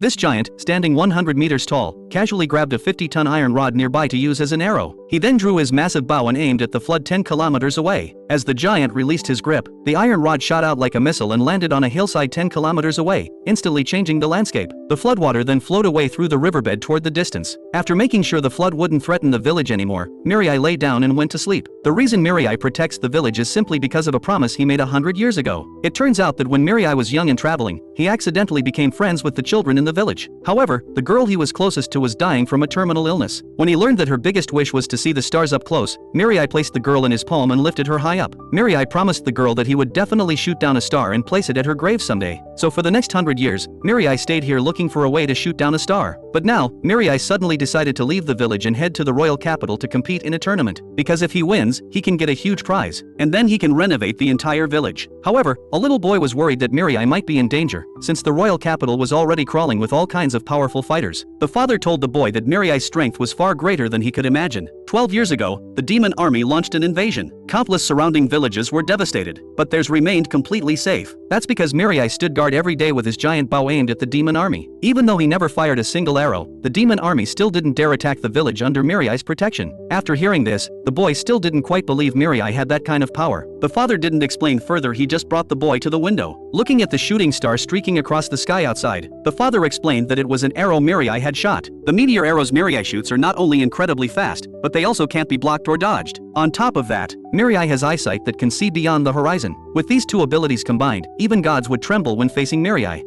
This giant, standing 100 meters tall, casually grabbed a 50-ton iron rod nearby to use as an arrow. He then drew his massive bow and aimed at the flood 10 kilometers away. As the giant released his grip, the iron rod shot out like a missile and landed on a hillside 10 kilometers away, instantly changing the landscape. The floodwater then flowed away through the riverbed toward the distance. After making sure the flood wouldn't threaten the village anymore, Mirai lay down and went to sleep. The reason Mirai protects the village is simply because of a promise he made 100 years ago. It turns out that when Mirai was young and traveling, he accidentally became friends with the children in the village. However, the girl he was closest to was dying from a terminal illness. When he learned that her biggest wish was to see the stars up close, Mirai placed the girl in his palm and lifted her high up. Mirai promised the girl that he would definitely shoot down a star and place it at her grave someday. So for the next 100 years, Mirai stayed here looking for a way to shoot down a star. But now, Mirai suddenly decided to leave the village and head to the royal capital to compete in a tournament. Because if he wins, he can get a huge prize, and then he can renovate the entire village. However, a little boy was worried that Mirai might be in danger, since the royal capital was already crawling with all kinds of powerful fighters. The father told the boy that Mirai's strength was far greater than he could imagine. 12 years ago, the demon army launched an invasion. Countless surrounding villages were devastated, but theirs remained completely safe. That's because Mirai stood guard every day with his giant bow aimed at the demon army. Even though he never fired a single arrow, the demon army still didn't dare attack the village under Mirai's protection. After hearing this, the boy still didn't quite believe Mirai had that kind of power. The father didn't explain further, he just brought the boy to the window. Looking at the shooting star streaking across the sky outside, the father explained that it was an arrow Mirai had shot. The meteor arrows Mirai shoots are not only incredibly fast, but they also can't be blocked or dodged. On top of that, Mirai has eyesight that can see beyond the horizon. With these two abilities combined, even gods would tremble when facing Mirai.